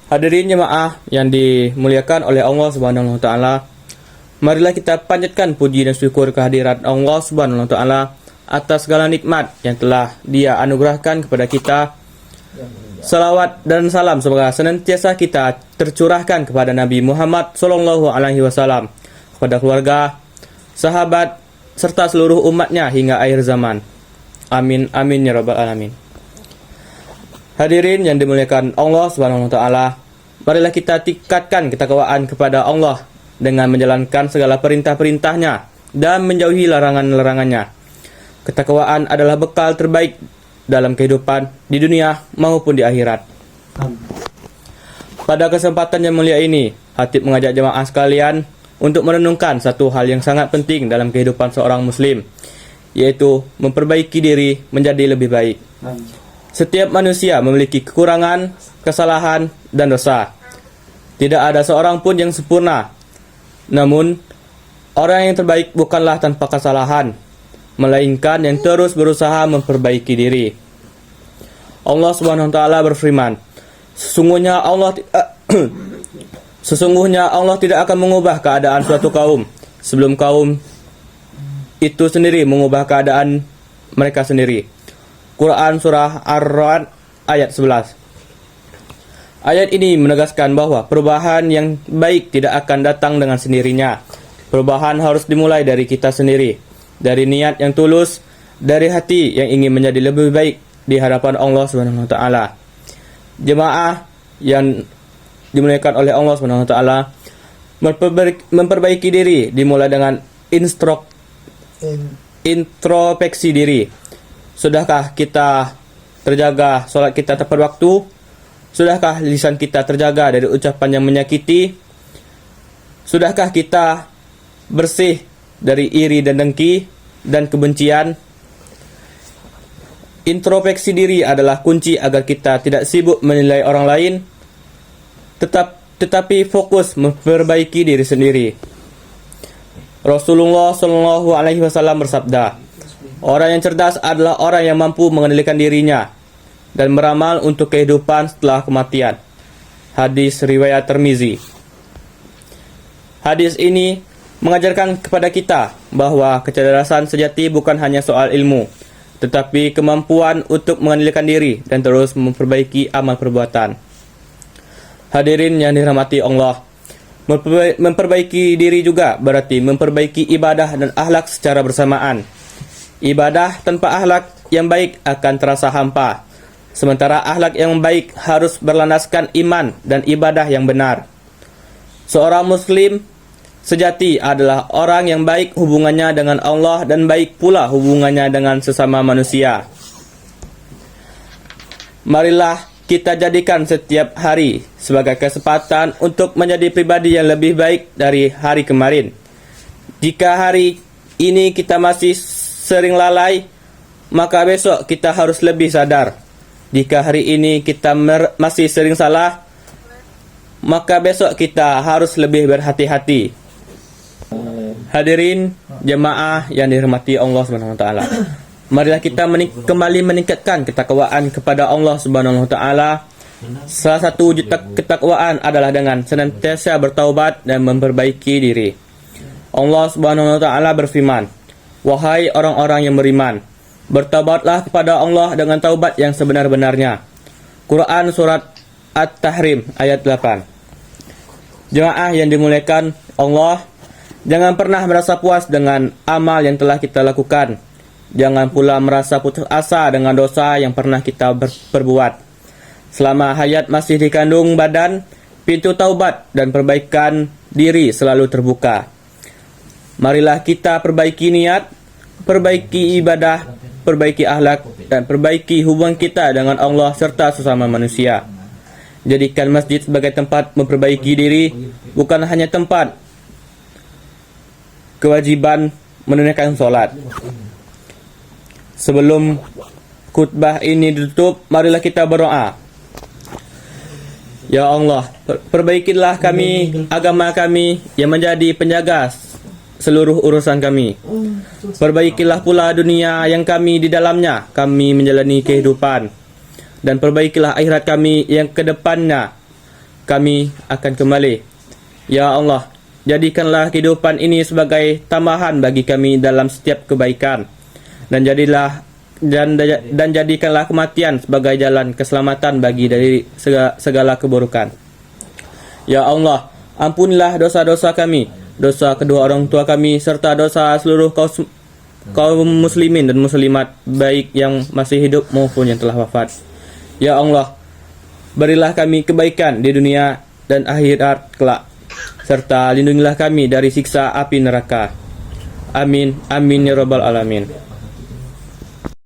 Hadirin jemaah yang dimuliakan oleh Allah Subhanahu wa taala, marilah kita panjatkan puji dan syukur kehadirat Allah Subhanahu wa taala atas segala nikmat yang telah Dia anugerahkan kepada kita. Salawat dan salam semoga senantiasa kita tercurahkan kepada Nabi Muhammad sallallahu alaihi wasallam, kepada keluarga, sahabat serta seluruh umatnya hingga akhir zaman. Amin amin ya rabbal alamin. Hadirin yang dimuliakan Allah Subhanahu wa taala, marilah kita tingkatkan ketakwaan kepada Allah dengan menjalankan segala perintah-perintahnya dan menjauhi larangan-larangannya. Ketakwaan adalah bekal terbaik dalam kehidupan di dunia maupun di akhirat. Pada kesempatan yang mulia ini, Hatib mengajak jemaah sekalian untuk merenungkan satu hal yang sangat penting dalam kehidupan seorang muslim, yaitu memperbaiki diri menjadi lebih baik. Setiap manusia memiliki kekurangan, kesalahan, dan dosa. Tidak ada seorang pun yang sempurna. Namun, orang yang terbaik bukanlah tanpa kesalahan, melainkan yang terus berusaha memperbaiki diri. Allah Subhanahu wa taala berfirman, Sesungguhnya Allah tidak akan mengubah keadaan suatu kaum sebelum kaum itu sendiri mengubah keadaan mereka sendiri. Quran Surah Ar-Ra'd ayat 11. Ayat ini menegaskan bahwa perubahan yang baik tidak akan datang dengan sendirinya. Perubahan harus dimulai dari kita sendiri, dari niat yang tulus, dari hati yang ingin menjadi lebih baik di hadapan Allah Subhanahu wa taala. Jemaah yang dimuliakan oleh Allah Subhanahu wa taala, memperbaiki diri dimulai dengan introspeksi diri. Sudahkah kita terjaga solat kita tepat waktu? Sudahkah lisan kita terjaga dari ucapan yang menyakiti? Sudahkah kita bersih dari iri dan dengki dan kebencian? Introspeksi diri adalah kunci agar kita tidak sibuk menilai orang lain, tetapi fokus memperbaiki diri sendiri. Rasulullah Shallallahu Alaihi Wasallam bersabda, orang yang cerdas adalah orang yang mampu mengendalikan dirinya dan beramal untuk kehidupan setelah kematian. Hadis riwayat Tirmizi. Hadis ini mengajarkan kepada kita bahwa kecerdasan sejati bukan hanya soal ilmu, tetapi kemampuan untuk mengendalikan diri dan terus memperbaiki amal perbuatan. Hadirin yang dirahmati Allah, memperbaiki diri juga berarti memperbaiki ibadah dan akhlak secara bersamaan. Ibadah tanpa akhlak yang baik akan terasa hampa, sementara akhlak yang baik harus berlandaskan iman dan ibadah yang benar. Seorang muslim sejati adalah orang yang baik hubungannya dengan Allah dan baik pula hubungannya dengan sesama manusia. Marilah kita jadikan setiap hari sebagai kesempatan untuk menjadi pribadi yang lebih baik dari hari kemarin. Jika hari ini kita masih sering lalai, maka besok kita harus lebih sadar. Jika hari ini kita masih sering salah, maka besok kita harus lebih berhati-hati. Hadirin jemaah yang dirahmati Allah Subhanahu wa taala, marilah kita kembali meningkatkan ketakwaan kepada Allah Subhanahu wa taala. Salah satu wujud ketakwaan adalah dengan senantiasa bertaubat dan memperbaiki diri. Allah Subhanahu wa taala berfirman, wahai orang-orang yang beriman, bertaubatlah kepada Allah dengan taubat yang sebenar-benarnya. Quran Surat At-Tahrim ayat 8. Jemaah yang dimuliakan Allah, jangan pernah merasa puas dengan amal yang telah kita lakukan. Jangan pula merasa putus asa dengan dosa yang pernah kita perbuat. Selama hayat masih dikandung badan, pintu taubat dan perbaikan diri selalu terbuka. Marilah kita perbaiki niat, perbaiki ibadah, perbaiki akhlak, dan perbaiki hubungan kita dengan Allah serta sesama manusia. Jadikan masjid sebagai tempat memperbaiki diri, bukan hanya tempat kewajiban menunaikan sholat. Sebelum khutbah ini ditutup, marilah kita berdoa. Ya Allah, perbaikilah kami, agama kami yang menjadi penjaga seluruh urusan kami. Perbaikilah pula dunia yang kami di dalamnya kami menjalani kehidupan. Dan perbaikilah akhirat kami yang kedepannya kami akan kembali. Ya Allah, jadikanlah kehidupan ini sebagai tambahan bagi kami dalam setiap kebaikan, dan jadikanlah kematian sebagai jalan keselamatan bagi dari segala keburukan. Ya Allah, ampunilah dosa-dosa kami, dosa kedua orang tua kami, serta dosa seluruh kaum muslimin dan muslimat, baik yang masih hidup maupun yang telah wafat. Ya Allah, berilah kami kebaikan di dunia dan akhirat kelak, serta lindungilah kami dari siksa api neraka. Amin, amin ya rabbal alamin.